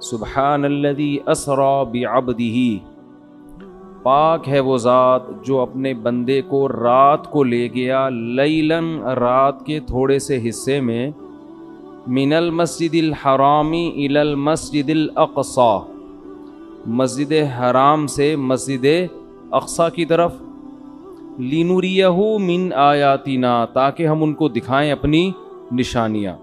सुब्हानल्लज़ी अस्रा बिअब्दिही, पाक है वो ज़ात जो अपने बंदे को रात को ले गया, लैलन, रात के थोड़े से हिस्से में, मिनल मस्जिदिल हरामी इलल मस्जिदिल अक़सा, मस्जिद हराम से मस्जिद अक़सा की तरफ, लिनुरियहु मिन आयातिना, ताकि हम उनको दिखाएं अपनी निशानियाँ।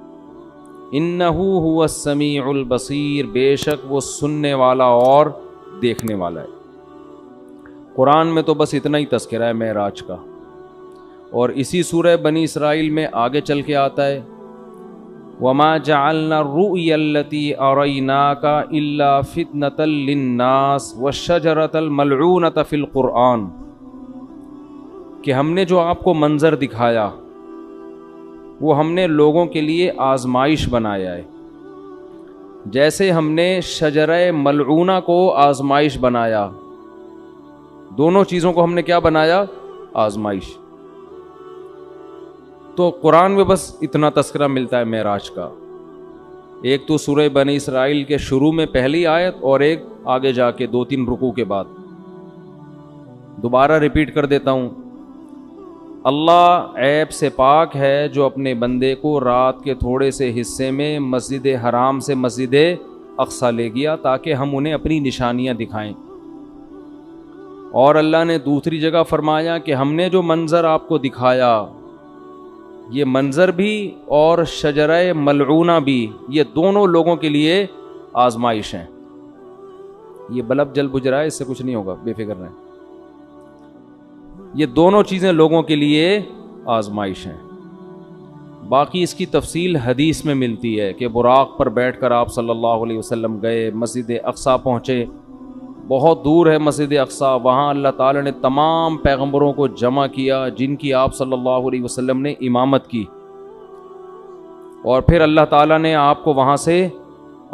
इन्नहु हुवस समीउल बसीर, बेशक वो सुनने वाला और देखने वाला है। कुरान में तो बस इतना ही तज़किरा है मेराज का, और इसी सूरह बनी इसराइल में आगे चल के आता है, वमा जअलना रुयल्लती अरैनाका इल्ला फितनतल लिन्नास वश्शजरतल मलऊनत फिल कुरान, कि हमने जो आपको मंजर दिखाया वो हमने लोगों के लिए आजमाइश बनाया है, जैसे हमने शजरे मलऊना को आजमाइश बनाया। दोनों चीज़ों को हमने क्या बनाया? आजमाइश। तो कुरान में बस इतना तस्करा मिलता है मेराज का, एक तो सूरह बनी इसराइल के शुरू में पहली आयत, और एक आगे जाके 2-3 रुकू के बाद। दोबारा रिपीट कर देता हूँ, अल्लाह ऐब से पाक है जो अपने बंदे को रात के थोड़े से हिस्से में मस्जिद हराम से मस्जिद अक़सा ले गया ताकि हम उन्हें अपनी निशानियाँ दिखाएं। और अल्लाह ने दूसरी जगह फरमाया कि हमने जो मंज़र आपको दिखाया, ये मंज़र भी और शजरे मलऊना भी, ये दोनों लोगों के लिए आजमाइश हैं। ये बल्ब जल बुझ रहा है, इससे कुछ नहीं होगा, बेफिक्र रहें। ये दोनों चीज़ें लोगों के लिए आजमाइश हैं। बाकी इसकी तफसील हदीस में मिलती है कि बुराक पर बैठकर आप सल्लल्लाहु अलैहि वसल्लम गए, मस्जिद अक़सा पहुँचे। बहुत दूर है मस्जिद अक़सा, वहाँ अल्लाह ताला ने तमाम पैगंबरों को जमा किया जिनकी आप सल्लल्लाहु अलैहि वसल्लम ने इमामत की, और फिर अल्लाह ताला ने आपको वहाँ से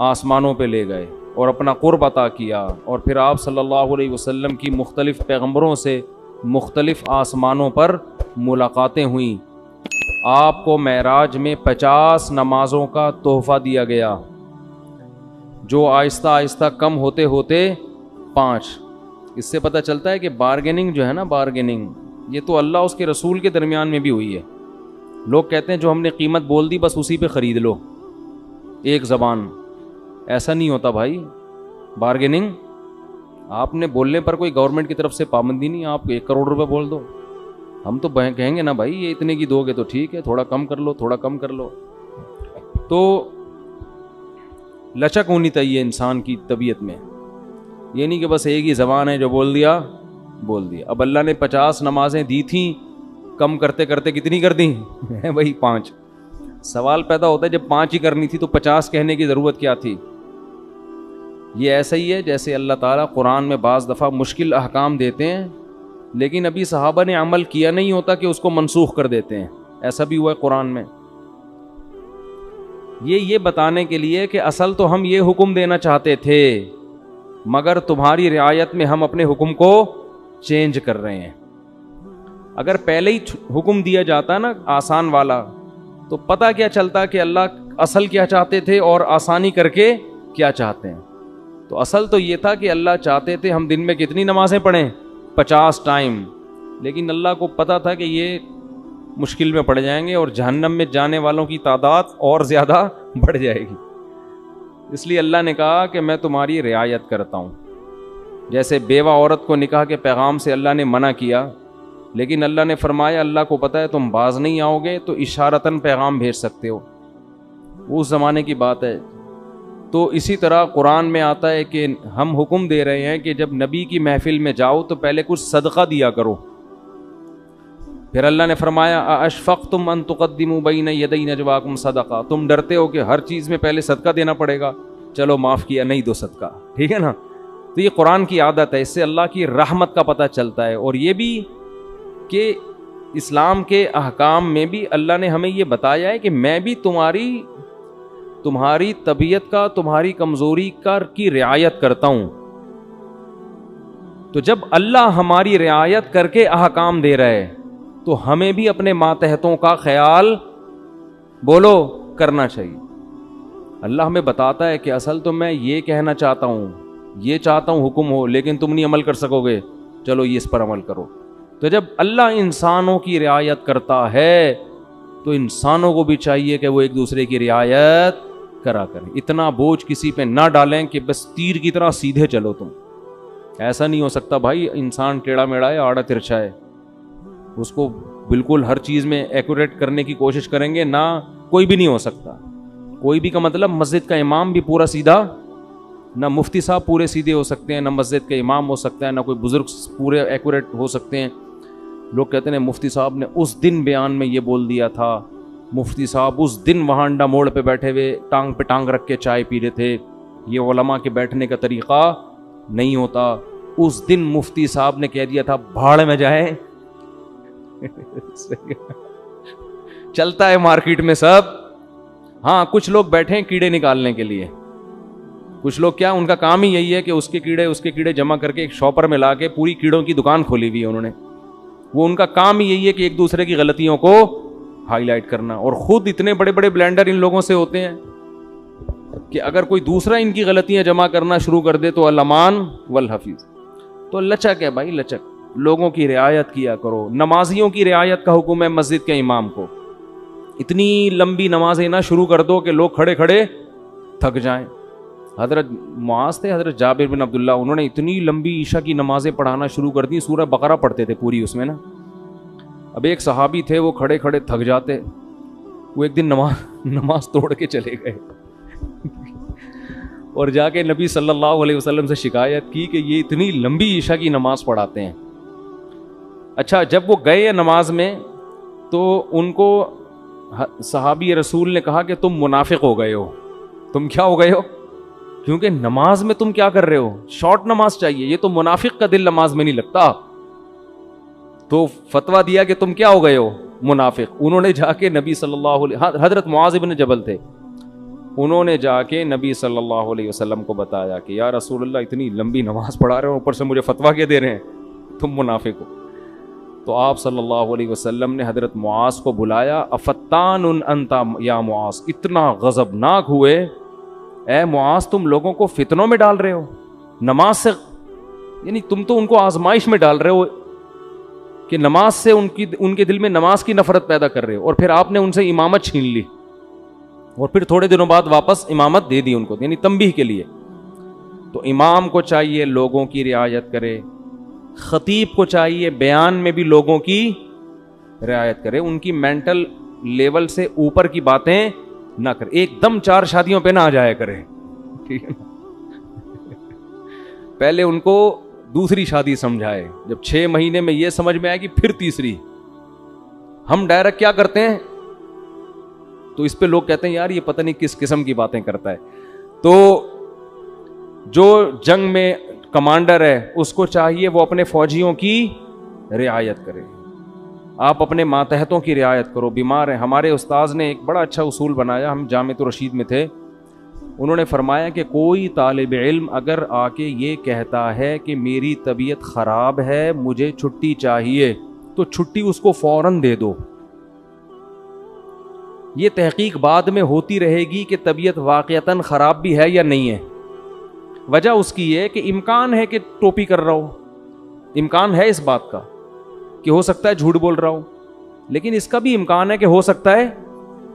आसमानों पे ले गए और अपना क़ुर्ब अता किया। और फिर आप सल्लल्लाहु अलैहि वसल्लम की मुख्तलिफ़ पैगंबरों से मुख्तलिफ़ आसमानों पर मुलाकातें हुई। आपको मेराज में 50 नमाज़ों का तोहफ़ा दिया गया, जो आहिस्ता आहिस्ता कम होते होते 5। इससे पता चलता है कि बारगेनिंग जो है ना, बारगेनिंग, ये तो अल्लाह उसके रसूल के दरमियान में भी हुई है। लोग कहते हैं जो हमने कीमत बोल दी बस उसी पे ख़रीद लो, एक ज़बान। ऐसा नहीं होता भाई। बारगेनिंग आपने बोलने पर कोई गवर्नमेंट की तरफ से पाबंदी नहीं, आप 1 करोड़ रुपए बोल दो, हम तो कहेंगे ना भाई ये इतने की दोगे तो ठीक है, थोड़ा कम कर लो, थोड़ा कम कर लो। तो लचक होनी चाहिए इंसान की तबीयत में, ये नहीं कि बस एक ही ज़बान है जो बोल दिया। अब अल्लाह ने 50 नमाजें दी थी, कम करते करते कितनी कर दी है भाई? 5। सवाल पैदा होता है जब 5 ही करनी थी तो 50 कहने की ज़रूरत क्या थी? ये ऐसा ही है जैसे अल्लाह ताला कुरान में बाज़ दफ़ा मुश्किल अहकाम देते हैं, लेकिन अभी सहाबा ने अमल किया नहीं होता कि उसको मनसूख कर देते हैं। ऐसा भी हुआ है कुरान में। ये बताने के लिए कि असल तो हम ये हुक्म देना चाहते थे, मगर तुम्हारी रियायत में हम अपने हुक्म को चेंज कर रहे हैं। अगर पहले ही हुक्म दिया जाता ना आसान वाला, तो पता क्या चलता कि अल्लाह असल क्या चाहते थे और आसानी करके क्या चाहते हैं। तो असल तो ये था कि अल्लाह चाहते थे हम दिन में कितनी नमाजें पढ़ें? 50 टाइम। लेकिन अल्लाह को पता था कि ये मुश्किल में पड़ जाएंगे और जहन्नम में जाने वालों की तादाद और ज़्यादा बढ़ जाएगी। इसलिए अल्लाह ने कहा कि मैं तुम्हारी रियायत करता हूँ। जैसे बेवा औरत को निकाह के पैगाम से अल्लाह ने मना किया, लेकिन अल्लाह ने फरमाया अल्लाह को पता है तुम बाज नहीं आओगे तो इशारतन पैगाम भेज सकते हो। उस ज़माने की बात है। तो इसी तरह कुरान में आता है कि हम हुक्म दे रहे हैं कि जब नबी की महफिल में जाओ तो पहले कुछ सदका दिया करो। फिर अल्लाह ने फरमाया अशफ़क़्तुम अन तुक़द्दिमू बैन यदै नजवाकुम सदका, तुम डरते हो कि हर चीज़ में पहले सदका देना पड़ेगा, चलो माफ़ किया, नहीं दो सदका, ठीक है ना। तो ये कुरान की आदत है, इससे अल्लाह की रहमत का पता चलता है। और ये भी कि इस्लाम के अहकाम में भी अल्लाह ने हमें ये बताया है कि मैं भी तुम्हारी तबीयत का, तुम्हारी कमज़ोरी का की रियायत करता हूँ। तो जब अल्लाह हमारी रियायत करके अहकाम दे रहा है तो हमें भी अपने मातहतों का ख्याल बोलो करना चाहिए। अल्लाह हमें बताता है कि असल तो मैं ये कहना चाहता हूँ, ये चाहता हूँ हुक्म हो, लेकिन तुम नहीं अमल कर सकोगे, चलो ये इस पर अमल करो। तो जब अल्लाह इंसानों की रियायत करता है तो इंसानों को भी चाहिए कि वो एक दूसरे की रियायत करा करें। इतना बोझ किसी पे ना डालें कि बस तीर की तरह सीधे चलो तुम। ऐसा नहीं हो सकता भाई, इंसान टेढ़ा मेढ़ा है, आड़ा तिरछा है, उसको बिल्कुल हर चीज़ में एक्यूरेट करने की कोशिश करेंगे ना, कोई भी नहीं हो सकता। कोई भी का मतलब मस्जिद का इमाम भी पूरा सीधा, ना मुफ्ती साहब पूरे सीधे हो सकते हैं, ना मस्जिद का इमाम हो सकता है, ना कोई बुजुर्ग पूरे एक्यूरेट हो सकते हैं। लोग कहते हैं मुफ्ती साहब ने उस दिन बयान में ये बोल दिया था, मुफ्ती साहब उस दिन वहाँ अंडा मोड़ पे बैठे हुए टांग पे टांग रख के चाय पी रहे थे, ये उलमा के बैठने का तरीक़ा नहीं होता। उस दिन मुफ्ती साहब ने कह दिया था, भाड़ में जाए। चलता है मार्केट में सब। हाँ, कुछ लोग बैठे हैं कीड़े निकालने के लिए। कुछ लोग क्या, उनका काम ही यही है कि उसके कीड़े जमा करके एक शॉपर में ला के पूरी कीड़ों की दुकान खोली हुई है उन्होंने। वो उनका काम ही यही है कि एक दूसरे की गलतियों को हाईलाइट करना। और खुद इतने बड़े बड़े ब्लेंडर इन लोगों से होते हैं कि अगर कोई दूसरा इनकी गलतियां जमा करना शुरू कर दे तो अल्लामान वल हफीज। तो लचक है भाई, लचक। लोगों की रियायत किया करो। नमाजियों की रियायत का हुक्म है मस्जिद के इमाम को। इतनी लंबी नमाजें ना शुरू कर दो कि लोग खड़े खड़े थक जाएं। हजरत मुआज थे, हजरत जाबिर बिन अब्दुल्ला, उन्होंने इतनी लंबी ईशा की नमाजें पढ़ाना शुरू कर दी, सूरह बकरा पढ़ते थे पूरी उसमें ना। अब एक सहाबी थे, वो खड़े खड़े थक जाते, वो एक दिन नमाज तोड़ के चले गए और जाके नबी सल्लल्लाहु अलैहि वसल्लम से शिकायत की कि ये इतनी लंबी ईशा की नमाज पढ़ाते हैं। अच्छा, जब वो गए नमाज में तो उनको सहाबी रसूल ने कहा कि तुम मुनाफिक हो गए हो। तुम क्या हो गए हो? क्योंकि नमाज में तुम क्या कर रहे हो? शॉर्ट नमाज चाहिए, ये तो मुनाफिक का दिल नमाज में नहीं लगता। तो फतवा दिया कि तुम क्या हो गए हो? मुनाफिक। उन्होंने जाके नबी सल्लल्लाहु अलैहि, हजरत मुआज़ इब्न जबल थे, उन्होंने जाके नबी सल्लल्लाहु अलैहि वसल्लम को बताया कि या रसूलल्लाह, इतनी लंबी नमाज पढ़ा रहे हो, ऊपर से मुझे फतवा क्या दे रहे हैं, तुम मुनाफिक हो। तो आप सल्लल्लाहु अलैहि वसल्लम ने हजरत मुआज़ को बुलाया। अफत्तानुन अंता या मुआज़, इतना गज़बनाक हुए, ए मुआज़ तुम लोगों को फितनों में डाल रहे हो नमाज से, यानी तुम तो उनको आजमाइश में डाल रहे हो कि नमाज से उनके दिल में नमाज की नफरत पैदा कर रहे हो। और फिर आपने उनसे इमामत छीन ली और फिर थोड़े दिनों बाद वापस इमामत दे दी उनको, यानी तंबीह के लिए। तो इमाम को चाहिए लोगों की रियायत करे, खतीब को चाहिए बयान में भी लोगों की रियायत करे, उनकी मेंटल लेवल से ऊपर की बातें ना करे, एकदम 4 शादियों पे ना आ जाया करे, ठीक है ना। पहले उनको दूसरी शादी समझाए, जब 6 महीने में ये समझ में आएगी फिर तीसरी। हम डायरेक्ट क्या करते हैं, तो इस पे लोग कहते हैं यार ये पता नहीं किस किस्म की बातें करता है। तो जो जंग में कमांडर है उसको चाहिए वो अपने फौजियों की रियायत करे, आप अपने मातहतों की रियायत करो। बीमार है, हमारे उस्ताद ने एक बड़ा अच्छा उसूल बनाया, हम जामिअतुर रशीद में थे, उन्होंने फरमाया कि कोई तालिब इल्म अगर आके ये कहता है कि मेरी तबीयत ख़राब है, मुझे छुट्टी चाहिए, तो छुट्टी उसको फ़ौरन दे दो। ये तहकीक बाद में होती रहेगी कि तबीयत वाक़यतन ख़राब भी है या नहीं है। वजह उसकी है कि इम्कान है कि टोपी कर रहा हो, इम्कान है इस बात का कि हो सकता है झूठ बोल रहा हूँ, लेकिन इसका भी इम्कान है कि हो सकता है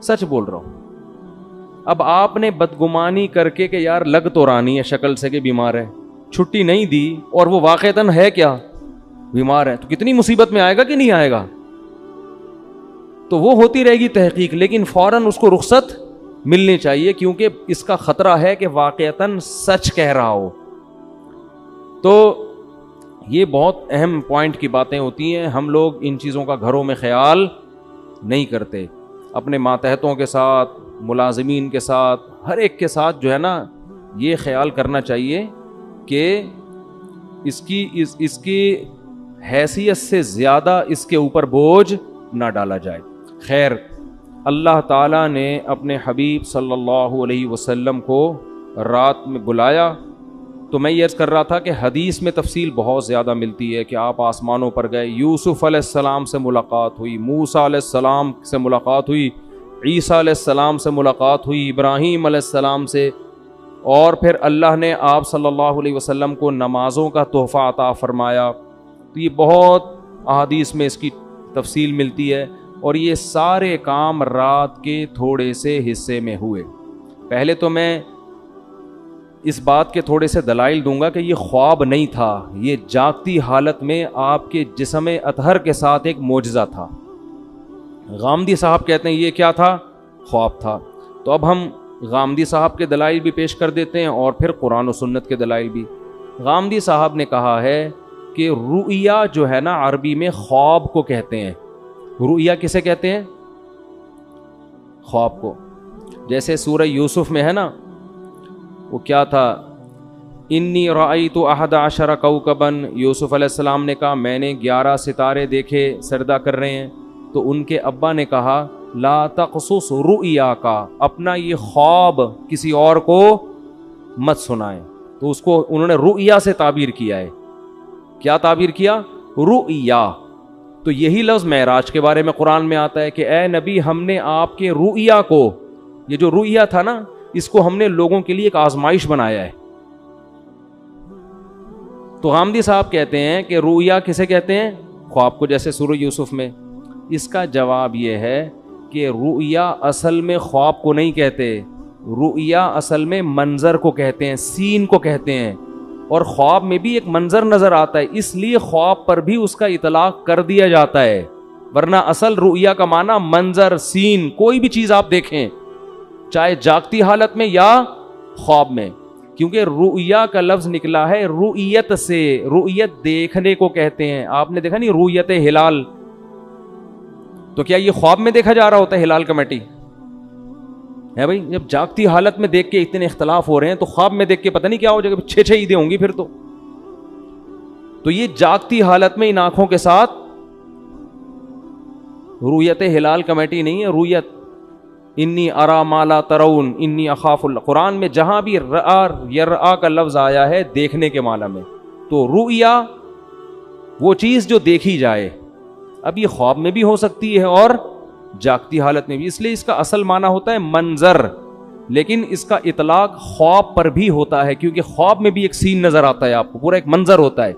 सच बोल रहा हूँ। अब आपने बदगुमानी करके कि यार लग तो रानी है शक्ल से कि बीमार है, छुट्टी नहीं दी और वो वाक़तन है क्या बीमार है, तो कितनी मुसीबत में आएगा कि नहीं आएगा। तो वो होती रहेगी तहकीक, लेकिन फौरन उसको रुख्सत मिलनी चाहिए, क्योंकि इसका खतरा है कि वाक़तन सच कह रहा हो। तो ये बहुत अहम पॉइंट की बातें होती हैं, हम लोग इन चीज़ों का घरों में ख्याल नहीं करते। अपने मातहतों के साथ, मुलाजिमीन के साथ, हर एक के साथ जो है ना, ये ख्याल करना चाहिए कि इसकी हैसियत से ज़्यादा इसके ऊपर बोझ ना डाला जाए। खैर, अल्लाह ताला ने अपने हबीब सल्लल्लाहु अलैहि वसल्लम को रात में बुलाया। तो मैं ये अर्ज़ कर रहा था कि हदीस में तफसील बहुत ज़्यादा मिलती है कि आप आसमानों पर गए, यूसुफ़ अलैहिस्सलाम से मुलाकात हुई, मूसा अलैहिस्सलाम से मुलाकात हुई, ईसा अलैहिस्सलाम से मुलाकात हुई, इब्राहीम अलैहिस्सलाम से, और फिर अल्लाह ने आप सल्लल्लाहु अलैहि वसल्लम को नमाज़ों का तोहफ़ा अता फ़रमाया। तो ये बहुत अहादीस में इसकी तफसील मिलती है। और ये सारे काम रात के थोड़े से हिस्से में हुए। पहले तो मैं इस बात के थोड़े से दलाइल दूंगा कि ये ख्वाब नहीं था, ये जागती हालत में आपके जिस्म अतहर के साथ एक मोजज़ा था। गामदी साहब कहते हैं ये क्या था? ख्वाब था। तो अब हम गामदी साहब के दलाइल भी पेश कर देते हैं और फिर कुरान और सुन्नत के दलाइल भी। गामदी साहब ने कहा है कि रुइया जो है ना, अरबी में ख्वाब को कहते हैं। रुइया किसे कहते हैं? ख्वाब को। जैसे सूरह यूसुफ में है ना, वो क्या था, इन्नी राअयतु अहदा अशरा कौकबन, यूसुफ अलैहिस्सलाम ने कहा मैंने 11 सितारे देखे सरदा कर रहे हैं। तो उनके अब्बा ने कहा ला तक़सुस रुइया का, अपना ये ख्वाब किसी और को मत सुनाएं। तो उसको उन्होंने रुइया से ताबीर किया है। क्या ताबीर किया? रुइया। तो यही लफ्ज़ मेराज के बारे में कुरान में आता है कि ए नबी, हमने आपके रुइया को, ये जो रुइया था ना, इसको हमने लोगों के लिए एक आजमाइश बनाया है। तो गामदी साहब कहते हैं कि रुइया किसे कहते हैं? ख्वाब को, जैसे सूरह यूसुफ में। इसका जवाब यह है कि रुइया असल में ख्वाब को नहीं कहते, रुइया असल में मंजर को कहते हैं, सीन को कहते हैं। और ख्वाब में भी एक मंजर नजर आता है, इसलिए ख्वाब पर भी उसका इतलाक कर दिया जाता है। वरना असल रुइया का माना मंजर, सीन, कोई भी चीज आप देखें, चाहे जागती हालत में या ख्वाब में। क्योंकि रुइया का लफ्ज निकला है रुइयत से, रुइयत देखने को कहते हैं। आपने देखा नहीं रुइयत हिलाल, तो क्या ये ख्वाब में देखा जा रहा होता है हिलाल कमेटी है भाई? जब जागती हालत में देख के इतने इख्तलाफ हो रहे हैं तो ख्वाब में देख के पता नहीं क्या हो जाएगा, 6 ईदें होंगी फिर तो ये जागती हालत में इन आंखों के साथ रुयत हिलाल कमेटी नहीं है, रुयत इन्नी अरा माला तरौन इन्नी अखाफुल। कुरान में जहां भी रआ यरआ का लफ्ज आया है देखने के माना में, तो रुइया वो चीज जो देखी जाए। अब ये ख्वाब में भी हो सकती है और जागती हालत में भी, इसलिए इसका असल माना होता है मंजर, लेकिन इसका इतलाक ख्वाब पर भी होता है, क्योंकि ख्वाब में भी एक सीन नजर आता है आपको, पूरा एक मंजर होता है।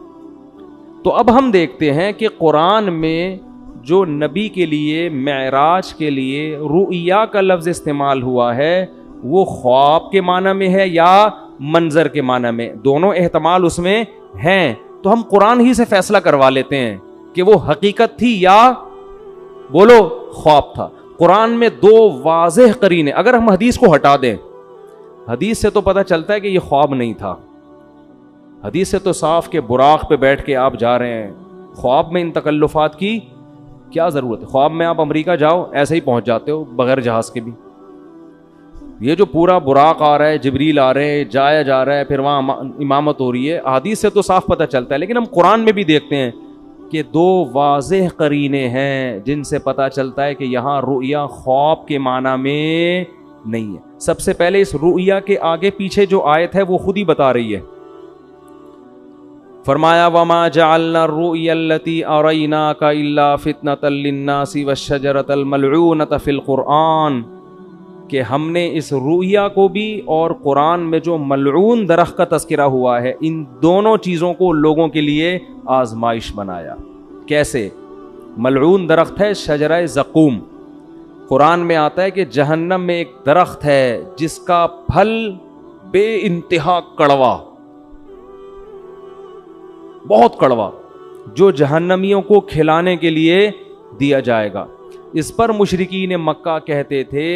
तो अब हम देखते हैं कि कुरान में जो नबी के लिए, मेराज के लिए रुइया का लफ्ज इस्तेमाल हुआ है, वो ख्वाब के माना में है या मंजर के माना में, दोनों एहतमाल उसमें हैं। तो हम कुरान ही से फैसला करवा लेते हैं कि वो हकीकत थी या बोलो ख्वाब था। कुरान में 2 वाज़ेह करीने, अगर हम हदीस को हटा दें, हदीस से तो पता चलता है कि ये ख्वाब नहीं था। हदीस से तो साफ के बुराक पे बैठ के आप जा रहे हैं, ख्वाब में इन तकल्लुफात की क्या जरूरत है? ख्वाब में आप अमेरिका जाओ ऐसे ही पहुंच जाते हो बगैर जहाज के भी। ये जो पूरा बुराक आ रहा है, जिब्रील आ रहे हैं, जाया जा रहा है, फिर वहां इमामत हो रही है, हदीस से तो साफ पता चलता है। लेकिन हम कुरान में भी देखते हैं कि 2 वाज़ेह करीने हैं जिनसे पता चलता है कि यहां रुइया ख्वाब के माना में नहीं है। सबसे पहले इस रुइया के आगे पीछे जो आयत है वो खुद ही बता रही है। फरमाया वमा जअलना रुयल्लती अरैनाका इल्ला फितनतल लिन्नासी वश्शजरतल मलऊनत फिल कुरान, कि हमने इस रुइया को भी और कुरान में जो मलऊन दरख्त का तज़किरा हुआ है, इन दोनों चीज़ों को लोगों के लिए आजमाइश बनाया। कैसे? मलऊन दरख्त है शजरा ज़क़ूम। कुरान में आता है कि जहन्नम में एक दरख्त है जिसका फल बेइंतहा कड़वा, बहुत कड़वा, जो जहन्नमियों को खिलाने के लिए दिया जाएगा। इस पर मुशरिकीन मक्का कहते थे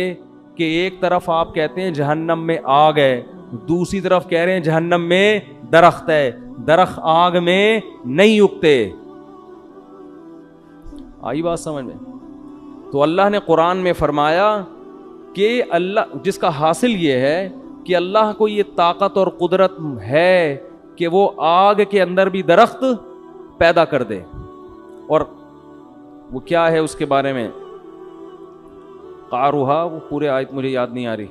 कि एक तरफ आप कहते हैं जहन्नम में आग है, दूसरी तरफ कह रहे हैं जहन्नम में दरख्त है, दरख्त आग में नहीं उगते। आई बात समझ में? तो अल्लाह ने कुरान में फरमाया कि अल्लाह, जिसका हासिल ये है कि अल्लाह को ये ताकत और कुदरत है कि वो आग के अंदर भी दरख्त पैदा कर दे। और वो क्या है उसके बारे में कारुहा, वो पूरे आयत मुझे याद नहीं आ रही,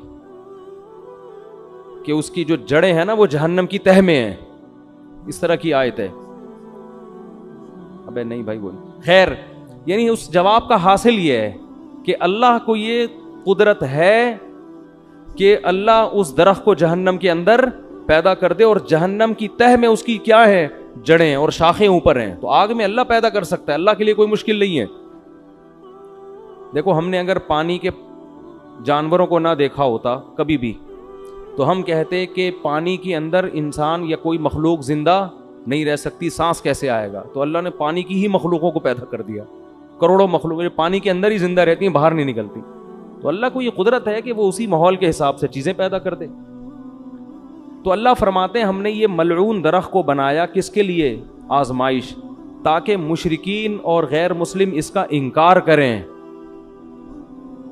कि उसकी जो जड़ें हैं ना वो जहन्नम की तह में है, इस तरह की आयत है। अबे नहीं भाई, बोल। खैर, यानी उस जवाब का हासिल ये है कि अल्लाह को ये कुदरत है कि अल्लाह उस दरख्त को जहन्नम के अंदर पैदा कर दे और जहन्नम की तह में उसकी क्या है, जड़ें और शाखें ऊपर हैं, तो आग में अल्लाह पैदा कर सकता है, अल्लाह के लिए कोई मुश्किल नहीं है। देखो, हमने अगर पानी के जानवरों को ना देखा होता कभी भी, तो हम कहते कि पानी के अंदर इंसान या कोई मखलूक जिंदा नहीं रह सकती, सांस कैसे आएगा? तो अल्लाह ने पानी की ही मखलूकों को पैदा कर दिया, करोड़ों मखलूक पानी के अंदर ही जिंदा रहती हैं, बाहर नहीं निकलती। तो अल्लाह को ये कुदरत है कि वो उसी माहौल के हिसाब से चीजें पैदा कर दे। तो अल्लाह फरमाते हैं हमने ये मलऊन दरख्त को बनाया किसके लिए? आजमाइश, ताकि मुशरिकीन और गैर मुस्लिम इसका इनकार करें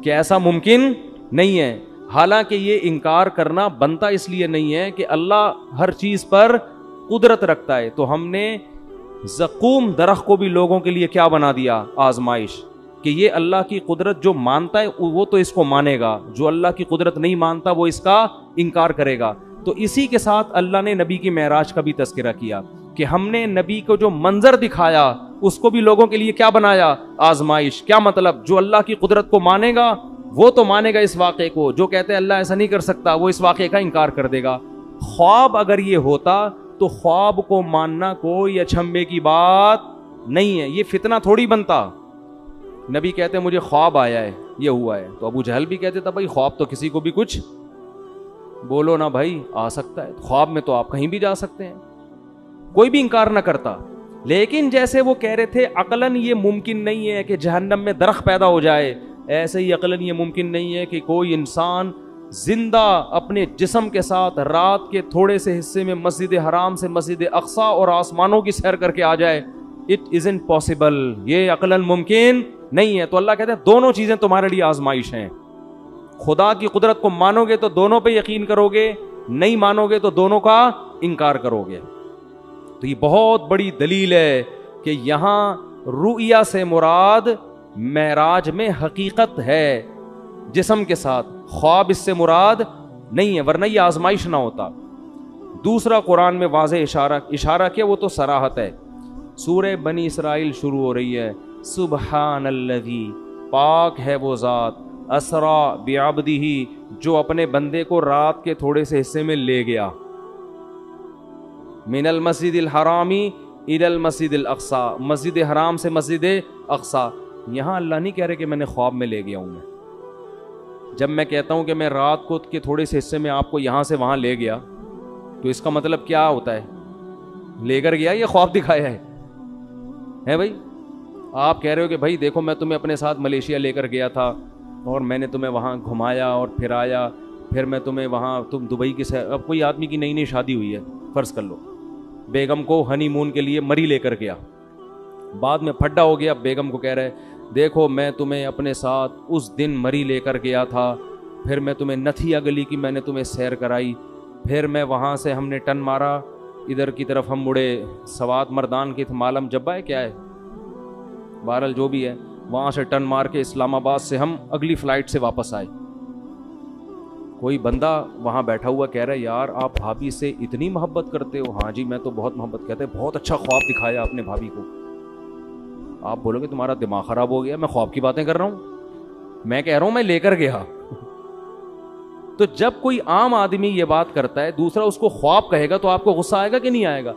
कि ऐसा मुमकिन नहीं है। हालांकि ये इनकार करना बनता इसलिए नहीं है कि अल्लाह हर चीज पर कुदरत रखता है। तो हमने ज़क़ूम दरख्त को भी लोगों के लिए क्या बना दिया? आजमाइश, कि ये अल्लाह की कुदरत जो मानता है वो तो इसको मानेगा, जो अल्लाह की कुदरत नहीं मानता वो इसका इनकार करेगा। तो इसी के साथ अल्लाह ने नबी की मेराज का भी तज़किरा किया कि हमने नबी को जो मंजर दिखाया उसको भी लोगों के लिए क्या बनाया? आजमाइश। क्या मतलब? जो अल्लाह की कुदरत को मानेगा वो तो मानेगा इस वाक़े को, जो कहते हैं अल्लाह ऐसा नहीं कर सकता वो इस वाक़े का इनकार कर देगा। ख्वाब अगर ये होता तो ख्वाब को मानना कोई अचंभे की बात नहीं है, ये फितना थोड़ी बनता। नबी कहते मुझे ख्वाब आया है, ये हुआ है, तो अबू जहल भी कहते था भाई ख्वाब तो किसी को भी कुछ बोलो ना भाई आ सकता है, ख्वाब में तो आप कहीं भी जा सकते हैं, कोई भी इंकार ना करता। लेकिन जैसे वो कह रहे थे अकलन ये मुमकिन नहीं है कि जहन्नम में दरख्त पैदा हो जाए, ऐसे ही अकलन ये मुमकिन नहीं है कि कोई इंसान जिंदा अपने जिस्म के साथ रात के थोड़े से हिस्से में मस्जिद हराम से मस्जिद अक्सा और आसमानों की सैर करके आ जाए। इट इज़न्ट पॉसिबल, ये अकलन मुमकिन नहीं है। तो अल्लाह कहते हैं दोनों चीजें तुम्हारे लिए आजमाइश हैं। खुदा की कुदरत को मानोगे तो दोनों पे यकीन करोगे, नहीं मानोगे तो दोनों का इनकार करोगे। तो ये बहुत बड़ी दलील है कि यहां रुइया से मुराद मेराज में हकीकत है जिस्म के साथ, ख्वाब इससे मुराद नहीं है, वरना ये आजमाइश ना होता। दूसरा, कुरान में वाज़े इशारा किया, वो तो सराहत है। सूरह बनी इसराइल शुरू हो रही है, सुबहानल्लज़ी, पाक है वो ज़ात, असरा बिअब्दिही, जो अपने बंदे को रात के थोड़े से हिस्से में ले गया, मिनल मस्जिदिल हरामी इलल मस्जिदिल अक्सा, मस्जिद हराम से मस्जिद अक्सा। यहाँ अल्लाह नहीं कह रहे कि मैंने ख्वाब में ले गया हूँ। मैं जब मैं कहता हूँ कि मैं रात को के थोड़े से हिस्से में आपको यहाँ से वहाँ ले गया, तो इसका मतलब क्या होता है? लेकर गया या ख्वाब दिखाया है भाई? आप कह रहे हो कि भाई देखो मैं तुम्हें अपने साथ मलेशिया लेकर गया था और मैंने तुम्हें वहाँ घुमाया और फिराया, फिर मैं तुम्हें वहाँ, तुम दुबई की अब कोई आदमी की नई नई शादी हुई है, फ़र्ज़ कर लो, बेगम को हनीमून के लिए मरी लेकर गया, बाद में फड्डा हो गया, बेगम को कह रहा है देखो मैं तुम्हें अपने साथ उस दिन मरी लेकर गया था, फिर मैं तुम्हें नथिया गली की मैंने तुम्हें सैर कराई, फिर मैं वहाँ से हमने टन मारा, इधर की तरफ हम मुड़े, सवात मर्दान की मालम जब्बा है क्या है, बहरहाल जो भी है, वहाँ से टन मार के इस्लामाबाद से हम अगली फ़्लाइट से वापस आए। कोई बंदा वहाँ बैठा हुआ कह रहा है यार आप भाभी से इतनी मोहब्बत करते हो? हाँ जी मैं तो बहुत मोहब्बत, कहते हैं बहुत अच्छा ख्वाब दिखाया आपने भाभी को। आप बोलोगे तुम्हारा दिमाग खराब हो गया, मैं ख्वाब की बातें कर रहा हूँ, मैं कह रहा हूँ मैं लेकर गया। तो जब कोई आम आदमी ये बात करता है, दूसरा उसको ख्वाब कहेगा, तो आपको गुस्सा आएगा कि नहीं आएगा?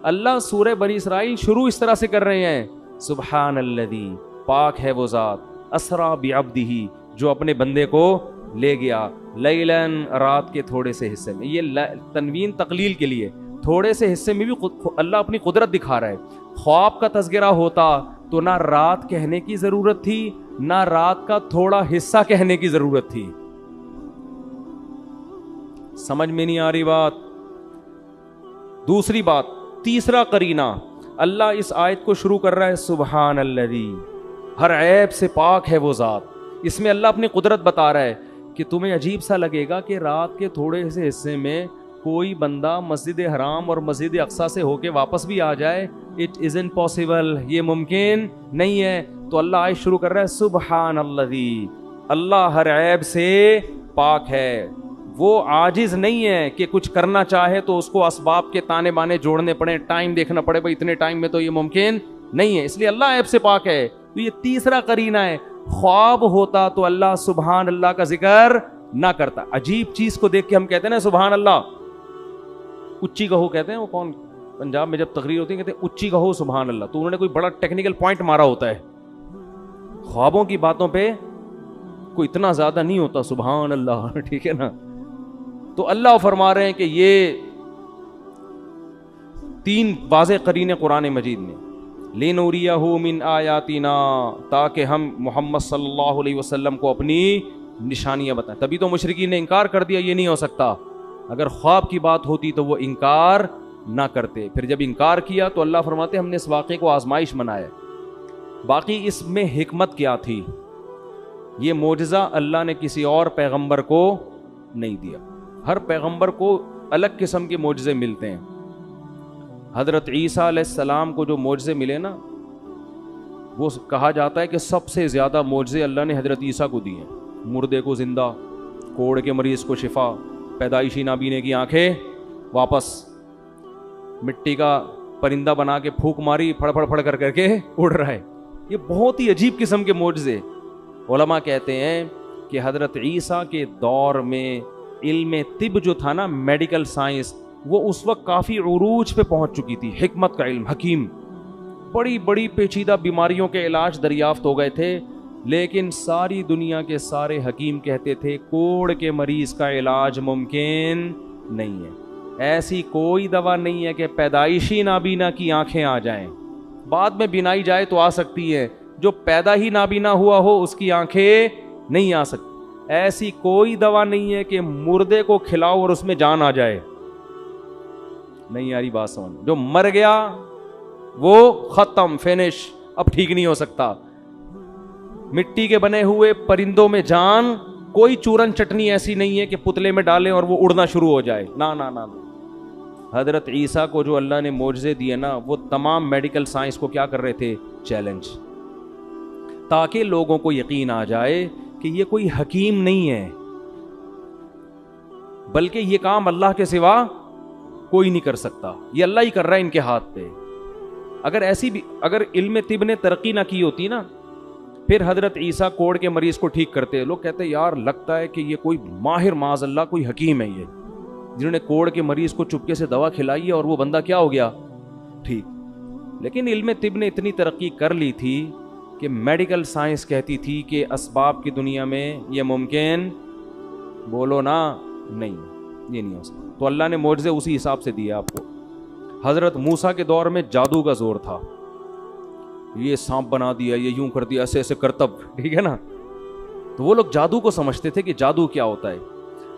अल्लाह सूरह बनी इसराइल शुरू इस तरह से कर रहे हैं, सुबहानल्लज़ी, पाक है वो ज़ात, असरा बिअब्दिही, जो अपने बंदे को ले गया, लैलन, रात के थोड़े से हिस्से में। ये तनवीन तकलील के लिए, थोड़े से हिस्से में भी अल्लाह अपनी कुदरत दिखा रहा है। ख्वाब का तज़किरा होता तो ना रात कहने की जरूरत थी, ना रात का थोड़ा हिस्सा कहने की जरूरत थी। समझ में नहीं आ रही बात? दूसरी बात, तीसरा करीना, अल्लाह इस आयत को शुरू कर रहा है सुबहान अल्लज़ी, हर ऐब से पाक है वो ज़ात। इसमें अल्लाह अपनी कुदरत बता रहा है कि तुम्हें अजीब सा लगेगा कि रात के थोड़े से हिस्से में कोई बंदा मस्जिद हराम और मस्जिद अक्सा से होके वापस भी आ जाए, इट इज़न्ट पॉसिबल, ये मुमकिन नहीं है। तो अल्लाह आयत शुरू कर रहा है सुबहान अल्लज़ी, अल्लाह हर ऐब से पाक है, वो आजिज नहीं है कि कुछ करना चाहे तो उसको असबाब के ताने बाने जोड़ने पड़े, टाइम देखना पड़े, भाई इतने टाइम में तो ये मुमकिन नहीं है, इसलिए अल्लाह ऐब से पाक है। तो ये तीसरा करीना है, ख्वाब होता तो अल्लाह सुभान अल्लाह का जिक्र ना करता। अजीब चीज को देख के हम कहते हैं ना सुभान अल्लाह, उच्ची कहो कहते हैं, वो कौन पंजाब में जब तकरीर होती है कहते हैं उच्ची कहो सुभान अल्लाह, तो उन्होंने कोई बड़ा टेक्निकल पॉइंट मारा होता है। ख्वाबों की बातों पे कोई इतना ज्यादा नहीं होता सुभान अल्लाह, ठीक है ना। तो अल्लाह फरमा रहे हैं कि ये 3 वाज़ेह करीने कुरान मजीद में, लिनुरियहु मिन आयातिना, ताकि हम मोहम्मद सल्लल्लाहु अलैहि वसल्लम को अपनी निशानियां बताएं। तभी तो मुशरिकीन ने इनकार कर दिया, ये नहीं हो सकता। अगर ख्वाब की बात होती तो वो इनकार ना करते। फिर जब इनकार किया तो अल्लाह फरमाते हमने इस वाक़े को आजमाइश बनाया। बाकी इसमें हिकमत क्या थी, ये मोजज़ा अल्लाह ने किसी और पैगंबर को नहीं दिया। हर पैगंबर को अलग किस्म के मोजज़े मिलते हैं। हज़रत ईसा अलैहिस्सलाम को जो मोजज़े मिले ना, वो कहा जाता है कि सबसे ज़्यादा मोजज़े अल्लाह ने हज़रत ईसा को दिए हैं। मुर्दे को ज़िंदा, कोढ़ के मरीज़ को शिफा, पैदाइशी नाबीने की आंखें वापस, मिट्टी का परिंदा बना के फूंक मारी, फड़ फड़ फड़ कर करके उड़ रहा है। ये बहुत ही अजीब किस्म के मोजज़े। उलमा कहते हैं कि हज़रत ईसा के दौर में इल्म तिब जो था ना, मेडिकल साइंस, वो उस वक्त काफ़ी उरूज पे पहुंच चुकी थी। हिकमत का इल्म, हकीम, बड़ी बड़ी पेचीदा बीमारियों के इलाज दरियाफ्त हो गए थे। लेकिन सारी दुनिया के सारे हकीम कहते थे कोढ़ के मरीज का इलाज मुमकिन नहीं है। ऐसी कोई दवा नहीं है कि पैदाइशी नाबीना की आंखें आ जाएं, बाद में बिनाई जाए तो आ सकती है। जो पैदा ही नाबीना हुआ हो उसकी आंखें नहीं आ सकती। ऐसी कोई दवा नहीं है कि मुर्दे को खिलाओ और उसमें जान आ जाए। नहीं यारी बात समझ, जो मर गया वो खत्म, फिनिश, अब ठीक नहीं हो सकता। मिट्टी के बने हुए परिंदों में जान, कोई चूरन चटनी ऐसी नहीं है कि पुतले में डालें और वो उड़ना शुरू हो जाए। ना ना ना, हजरत ईसा को जो अल्लाह ने मोजज़े दिए ना, वो तमाम मेडिकल साइंस को क्या कर रहे थे, चैलेंज, ताकि लोगों को यकीन आ जाए कि ये कोई हकीम नहीं है, बल्कि ये काम अल्लाह के सिवा कोई नहीं कर सकता, ये अल्लाह ही कर रहा है इनके हाथ पे। अगर इल्म तिब ने तरक्की ना की होती ना, फिर हजरत ईसा कोढ़ के मरीज को ठीक करते। लोग कहते यार लगता है कि ये कोई माहिर, माज़अल्लाह कोई हकीम है ये, जिन्होंने कोढ़ के मरीज को चुपके से दवा खिलाई है और वो बंदा क्या हो गया, ठीक। लेकिन इल्म तिब ने इतनी तरक्की कर ली थी कि मेडिकल साइंस कहती थी कि असबाब की दुनिया में ये मुमकिन, बोलो ना, नहीं, ये नहीं हो सकता। तो अल्लाह ने मोजज़े उसी हिसाब से दिए आपको। हजरत मूसा के दौर में जादू का जोर था, ये सांप बना दिया, ये यूं कर दिया, ऐसे ऐसे करतब, ठीक है ना। तो वो लोग जादू को समझते थे कि जादू क्या होता है।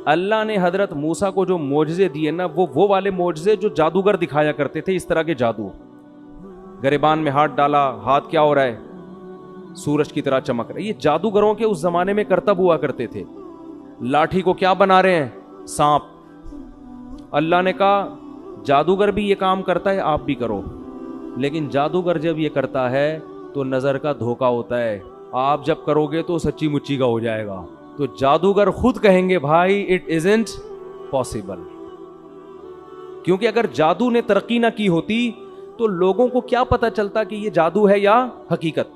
अल्लाह ने हजरत मूसा को जो मोजज़े दिए ना, वो वाले मोजज़े जो जादूगर दिखाया करते थे, इस तरह के जादू। गिरबान में हाथ डाला, हाथ क्या हो रहा है, सूरज की तरह चमक रहा है। ये जादूगरों के उस जमाने में करतब हुआ करते थे। लाठी को क्या बना रहे हैं, सांप। अल्लाह ने कहा जादूगर भी ये काम करता है, आप भी करो। लेकिन जादूगर जब ये करता है तो नजर का धोखा होता है, आप जब करोगे तो सच्ची मुच्ची का हो जाएगा। तो जादूगर खुद कहेंगे भाई इट इजंट पॉसिबल, क्योंकि अगर जादू ने तरक्की ना की होती तो लोगों को क्या पता चलता कि ये जादू है या हकीकत।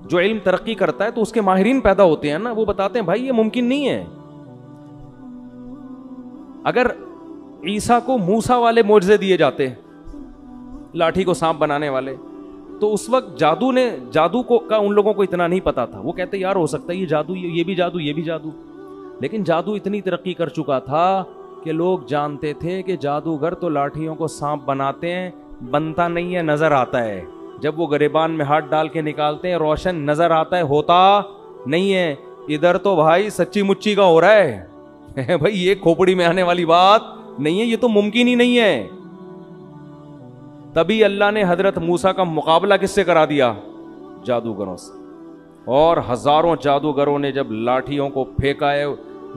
जो इल्म तरक्की करता है तो उसके माहिरीन पैदा होते हैं ना, वो बताते हैं भाई ये मुमकिन नहीं है। अगर ईसा को मूसा वाले मोजज़े दिए जाते, लाठी को सांप बनाने वाले, तो उस वक्त जादू का उन लोगों को इतना नहीं पता था। वो कहते यार हो सकता है ये जादू, ये भी जादू, ये भी जादू। लेकिन जादू इतनी तरक्की कर चुका था कि लोग जानते थे कि जादूगर तो लाठियों को सांप बनाते हैं, बनता नहीं है, नजर आता है। जब वो गिरबान में हाथ डाल के निकालते हैं रोशन नजर आता है, होता नहीं है। इधर तो भाई सच्ची मुच्ची का हो रहा है भाई, ये खोपड़ी में आने वाली बात नहीं है, ये तो मुमकिन ही नहीं है। तभी अल्लाह ने हजरत मूसा का मुकाबला किससे करा दिया, जादूगरों से। और हजारों जादूगरों ने जब लाठियों को फेंका है,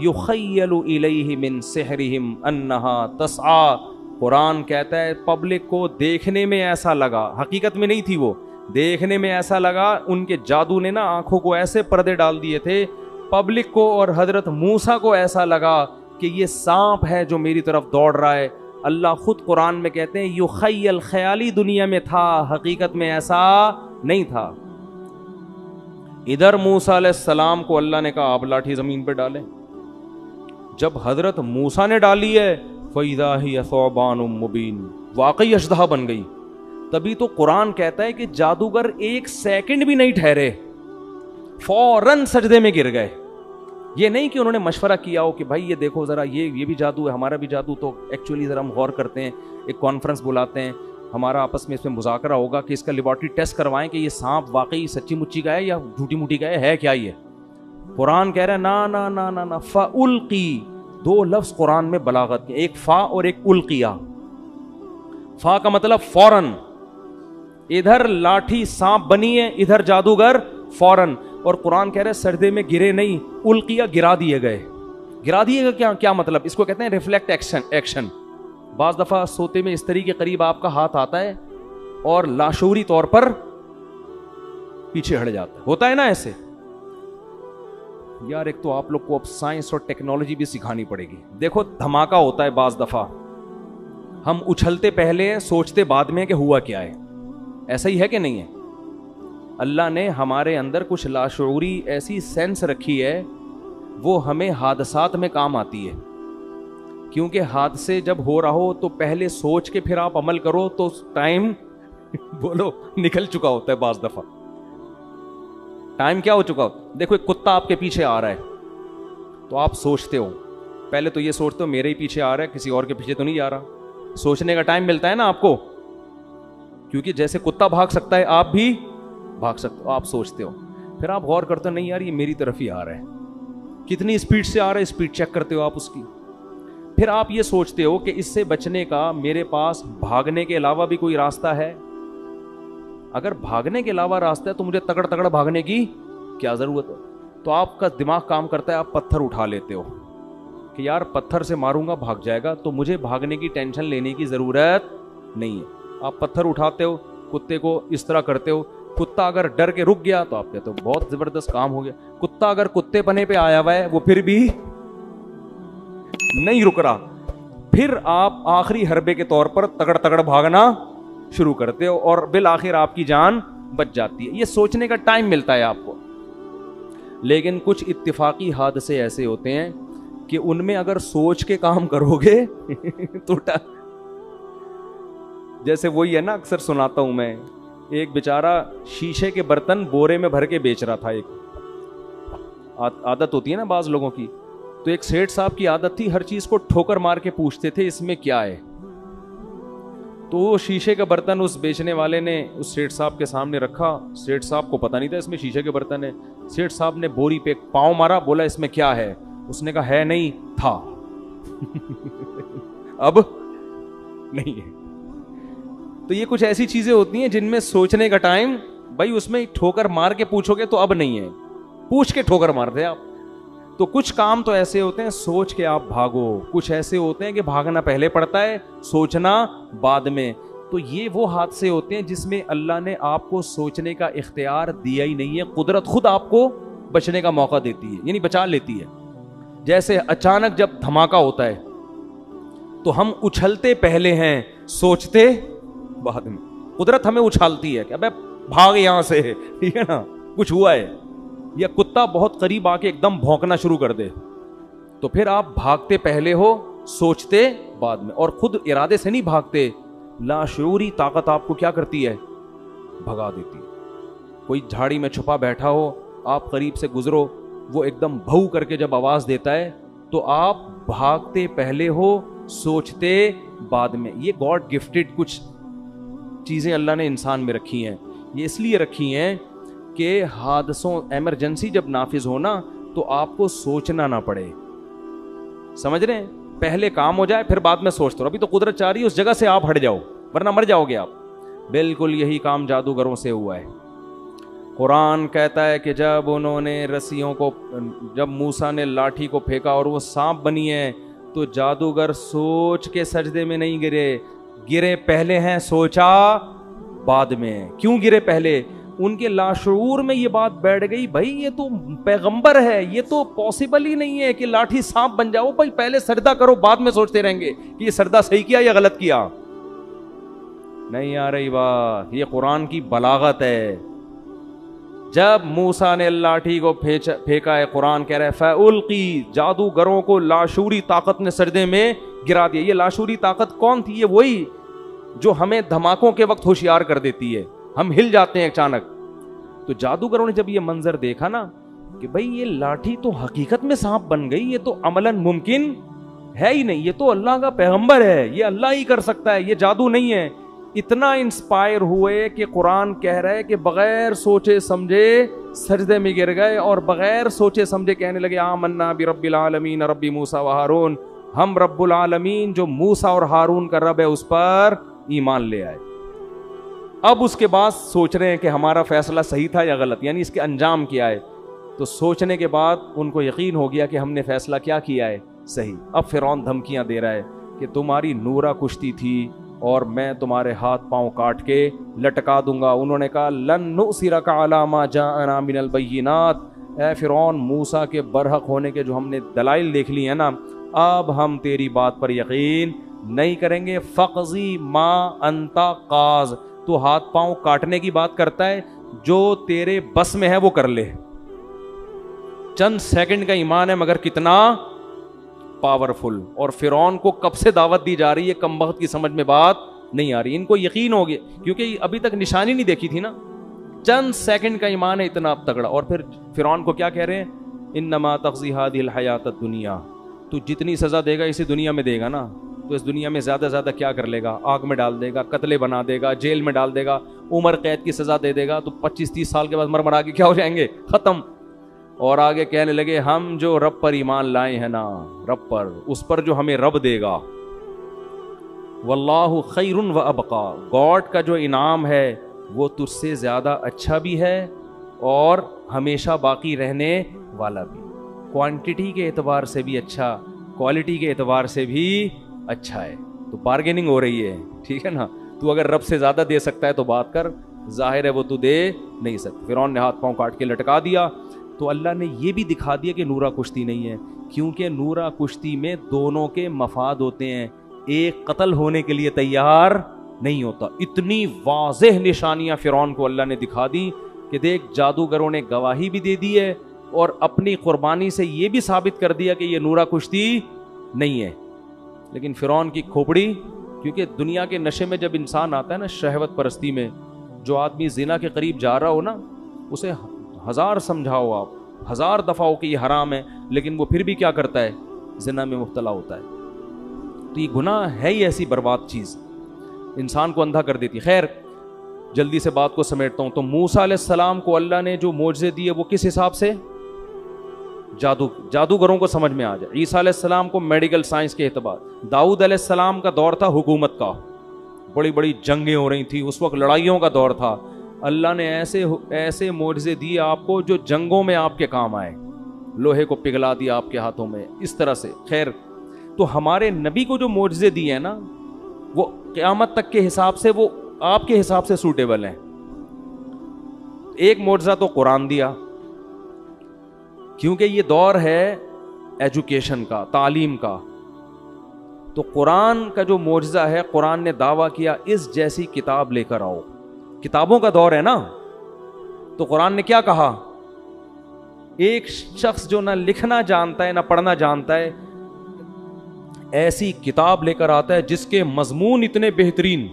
युखय्यलु इलैहि मिन सिहरिहिम अन्नहा तसआ, कुरान कहता है पब्लिक को देखने में ऐसा लगा, हकीकत में नहीं थी वो, देखने में ऐसा लगा, उनके जादू ने ना आंखों को ऐसे पर्दे डाल दिए थे, पब्लिक को और हजरत मूसा को ऐसा लगा कि ये सांप है जो मेरी तरफ दौड़ रहा है। अल्लाह खुद कुरान में कहते हैं युखय्यल, ख्याली दुनिया में था, हकीकत में ऐसा नहीं था। इधर मूसा अलैहिस्सलाम को अल्लाह ने कहा आप लाठी जमीन पे डालें। जब हजरत मूसा ने डाली है, फैज़ा हिय सौबानुम मुबीन, वाकई अजदहा बन गई। तभी तो कुरान कहता है कि जादूगर एक सेकंड भी नहीं ठहरे, फौरन सजदे में गिर गए। ये नहीं कि उन्होंने मशवरा किया हो कि भाई ये देखो जरा, ये भी जादू है, हमारा भी जादू, तो एक्चुअली जरा हम गौर करते हैं, एक कॉन्फ्रेंस बुलाते हैं, हमारा आपस में इसमें मुज़ाकरा होगा कि इसका लेबॉर्ट्री टेस्ट करवाएं कि ये सांप वाकई सच्ची मुच्ची का है या झूठी मुठी का है क्या ये। कुरान कह रहा है ना ना ना ना ना, फ़उल्क़ी, दो लफ्ज़ कुरान में बलागत के, एक फ़ा और एक उल्किया। फ़ा का मतलब फौरन, इधर लाठी सांप बनी है, इधर जादूगर फौरन। और कुरान कह रहा है सजदे में गिरे नहीं, उल्किया, गिरा दिए गए। गिरा दिए गए क्या क्या मतलब? इसको कहते हैं रिफ्लेक्ट एक्शन। बाज़ दफ़ा सोते में इस तरीके के करीब आपका हाथ आता है और लाशूरी तौर पर पीछे हट जाता है, होता है ना ऐसे। यार एक तो आप लोग को अब साइंस और टेक्नोलॉजी भी सिखानी पड़ेगी। देखो धमाका होता है, बाज़ दफ़ा हम उछलते पहले हैं, सोचते बाद में कि हुआ क्या है। ऐसा ही है कि नहीं है? अल्लाह ने हमारे अंदर कुछ लाशूरी ऐसी सेंस रखी है, वो हमें हादसात में काम आती है। क्योंकि हादसे जब हो रहा हो तो पहले सोच के फिर आप अमल करो तो टाइम बोलो निकल चुका होता है। बाज़ दफ़ा टाइम क्या हो चुका हो। देखो एक कुत्ता आपके पीछे आ रहा है तो आप सोचते हो, पहले तो ये सोचते हो मेरे ही पीछे आ रहा है, किसी और के पीछे तो नहीं जा रहा। सोचने का टाइम मिलता है ना आपको, क्योंकि जैसे कुत्ता भाग सकता है आप भी भाग सकते हो। आप सोचते हो, फिर आप गौर करते हो, नहीं यार ये मेरी तरफ ही आ रहा है, कितनी स्पीड से आ रहा है, स्पीड चेक करते हो आप उसकी। फिर आप ये सोचते हो कि इससे बचने का मेरे पास भागने के अलावा भी कोई रास्ता है। अगर भागने के अलावा रास्ता है तो मुझे तगड़ तगड़ भागने की क्या जरूरत है। तो आपका दिमाग काम करता है, आप पत्थर उठा लेते हो कि यार पत्थर से मारूंगा भाग जाएगा, तो मुझे भागने की टेंशन लेने की जरूरत नहीं है। आप पत्थर उठाते हो, कुत्ते को इस तरह करते हो, कुत्ता अगर डर के रुक गया तो आप कहते हो बहुत जबरदस्त काम हो गया। कुत्ता अगर कुत्ते पने पे आया हुआ है, वो फिर भी नहीं रुक रहा, फिर आप आखिरी हरबे के तौर पर तगड़ तगड़ भागना शुरू करते हो और बिल आखिर आपकी जान बच जाती है। ये सोचने का टाइम मिलता है आपको। लेकिन कुछ इत्तेफाकी हादसे ऐसे होते हैं कि उनमें अगर सोच के काम करोगे तो जैसे वही है ना, अक्सर सुनाता हूं मैं, एक बेचारा शीशे के बर्तन बोरे में भर के बेच रहा था। एक आदत होती है ना बाज लोगों की, तो एक सेठ साहब की आदत थी हर चीज को ठोकर मार के पूछते थे इसमें क्या है। तो वो शीशे का बर्तन उस बेचने वाले ने उस सेठ साहब के सामने रखा। सेठ साहब को पता नहीं था इसमें शीशे के बर्तन है। सेठ साहब ने बोरी पे पांव मारा, बोला इसमें क्या है। उसने कहा है नहीं था अब नहीं है। तो ये कुछ ऐसी चीजें होती हैं जिनमें सोचने का टाइम, भाई उसमें ठोकर मार के पूछोगे तो अब नहीं है, पूछ के ठोकर मारते आप। तो कुछ काम तो ऐसे होते हैं सोच के आप भागो, कुछ ऐसे होते हैं कि भागना पहले पड़ता है, सोचना बाद में। तो ये वो हादसे होते हैं जिसमें अल्लाह ने आपको सोचने का इख्तियार दिया ही नहीं है, कुदरत खुद आपको बचने का मौका देती है, यानी बचा लेती है। जैसे अचानक जब धमाका होता है तो हम उछलते पहले हैं, सोचते बाद में। कुदरत हमें उछालती है कि अबे भाग यहां से, ठीक है ना, कुछ हुआ है। या कुत्ता बहुत करीब आके एकदम भौंकना शुरू कर दे तो फिर आप भागते पहले हो, सोचते बाद में। और खुद इरादे से नहीं भागते, लाशूरी ताकत आपको क्या करती है, भगा देती है। कोई झाड़ी में छुपा बैठा हो, आप करीब से गुजरो, वो एकदम भौ करके जब आवाज देता है तो आप भागते पहले हो, सोचते बाद में। ये गॉड गिफ्टेड कुछ चीजें अल्लाह ने इंसान में रखी हैं। ये इसलिए रखी हैं कि हादसों, इमरजेंसी जब नाफिज हो ना तो आपको सोचना ना पड़े। समझ रहे हैं? पहले काम हो जाए फिर बाद में सोचते रहो। अभी तो कुदरत चाह रही है उस जगह से आप हट जाओ, वरना मर जाओगे आप। बिल्कुल यही काम जादूगरों से हुआ है। कुरान कहता है कि जब उन्होंने रस्सियों को, जब मूसा ने लाठी को फेंका और वो सांप बनी है, तो जादूगर सोच के सजदे में नहीं गिरे, गिरे पहले हैं, सोचा बाद में। क्यों गिरे पहले? उनके लाशूर में ये बात बैठ गई, भाई ये तो पैगंबर है, ये तो पॉसिबल ही नहीं है कि लाठी सांप बन जाओ। भाई पहले सजदा करो, बाद में सोचते रहेंगे कि ये सजदा सही किया या गलत किया। नहीं आ रही बात। ये कुरान की बलागत है। जब मूसा ने लाठी को फेंका है, कुरान कह रहा है फउल्की, जादूगरों को लाशूरी ताकत ने सजदे में गिरा दिया। ये लाशूरी ताकत कौन थी? ये वही जो हमें धमाकों के वक्त होशियार कर देती है, हम हिल जाते हैं अचानक। तो जादूगरों ने जब ये मंजर देखा ना कि भाई ये लाठी तो हकीकत में सांप बन गई, ये तो अमलन मुमकिन है ही नहीं, ये तो अल्लाह का पैगंबर है, ये अल्लाह ही कर सकता है, ये जादू नहीं है। इतना इंस्पायर हुए कि कुरान कह रहा है कि बगैर सोचे समझे सजदे में गिर गए और बगैर सोचे समझे कहने लगे आमन्ना बि रब्बिल आलमीन रब्बी मूसा व हारून, हम रब्बुल आलमीन जो मूसा और हारून का रब है उस पर ईमान ले आए। अब उसके बाद सोच रहे हैं कि हमारा फैसला सही था या गलत, यानी इसके अंजाम क्या है। तो सोचने के बाद उनको यकीन हो गया कि हमने फैसला क्या किया है, सही। अब फिरौन धमकियां दे रहा है कि तुम्हारी नूरा कुश्ती थी और मैं तुम्हारे हाथ पांव काट के लटका दूंगा। उन्होंने कहा लन नुसिरका अला मा जाअना मिनल बय्यिनात, ए फिरौन, मूसा के बरहक होने के जो हमने दलाइल देख ली है ना, अब हम तेरी बात पर यकीन नहीं करेंगे। फक़ज़ी मा अंता काज, तो हाथ पांव काटने की बात करता है, जो तेरे बस में है वो कर ले। चंद सेकंड का ईमान है मगर कितना पावरफुल। और फिरौन को कब से दावत दी जा रही है, कमबख्त की समझ में बात नहीं आ रही। इनको यकीन हो गया क्योंकि अभी तक निशानी नहीं देखी थी ना, चंद सेकंड का ईमान है इतना तगड़ा। और फिर फिरौन को क्या कह रहे हैं, इन्नमा तक़ज़ी हादिल हयातद दुनिया, तू जितनी सजा देगा इसी दुनिया में देगा ना, तो इस दुनिया में ज्यादा ज्यादा क्या कर लेगा, आग में डाल देगा, कत्ले बना देगा, जेल में डाल देगा, उम्र कैद की सजा दे देगा, तो 25-30 साल के बाद मरमरा के क्या हो जाएंगे, खत्म। और आगे कहने लगे हम जो रब पर ईमान लाए हैं ना, रब पर, उस पर जो हमें रब देगा, वल्लाहु खैरुन व अबका, गॉड का जो इनाम है वो तुझसे ज्यादा अच्छा भी है और हमेशा बाकी रहने वाला भी। क्वांटिटी के एतबार से भी अच्छा, क्वालिटी के एतबार से भी अच्छा है। तो बार्गेनिंग हो रही है, ठीक है ना। तू अगर रब से ज्यादा दे सकता है तो बात कर, जाहिर है वो तू दे नहीं सकता। फिरौन ने हाथ पांव काट के लटका दिया। तो अल्लाह ने ये भी दिखा दिया कि नूरा कुश्ती नहीं है, क्योंकि नूरा कुश्ती में दोनों के मफाद होते हैं, एक कत्ल होने के लिए तैयार नहीं होता। इतनी वाज़ेह निशानियां फिरौन को अल्लाह ने दिखा दी कि देख, जादूगरों ने गवाही भी दे दी है और अपनी कुर्बानी से ये भी साबित कर दिया कि ये नूरा कुश्ती नहीं है। लेकिन फिरौन की खोपड़ी, क्योंकि दुनिया के नशे में जब इंसान आता है ना, शहवत परस्ती में, जो आदमी जिना के करीब जा रहा हो ना, उसे हजार समझाओ आप, हजार दफा हो कि ये हराम है, लेकिन वो फिर भी क्या करता है, जिना में मुब्तला होता है। तो ये गुनाह है ही ऐसी बर्बाद चीज, इंसान को अंधा कर देती। खैर, जल्दी से बात को समेटता हूं। तो मूसा अलैहिस्सलाम को अल्लाह ने जो मोजज़े दिए वो किस हिसाब से, जादूगरों को समझ में आ जाए। ईसा अलैहिस्सलाम को मेडिकल साइंस के एतबार, दाऊद अलैहिस्सलाम का दौर था हुकूमत का, बड़ी बड़ी जंगें हो रही थी उस वक्त, लड़ाइयों का दौर था। अल्लाह ने ऐसे मोजज़े दिए आपको जो जंगों में आपके काम आए, लोहे को पिघला दिया आपके हाथों में, इस तरह से। खैर, तो हमारे नबी को जो मोजज़े दिए हैं ना, वो क़यामत तक के हिसाब से, वो आपके हिसाब से सूटेबल हैं। एक मोजज़ा तो कुरान दिया, क्योंकि ये दौर है एजुकेशन का, तालीम का। तो कुरान का जो मोजज़ा है, कुरान ने दावा किया इस जैसी किताब लेकर आओ। किताबों का दौर है ना, तो कुरान ने क्या कहा, एक शख्स जो ना लिखना जानता है ना पढ़ना जानता है, ऐसी किताब लेकर आता है जिसके मजमून इतने बेहतरीन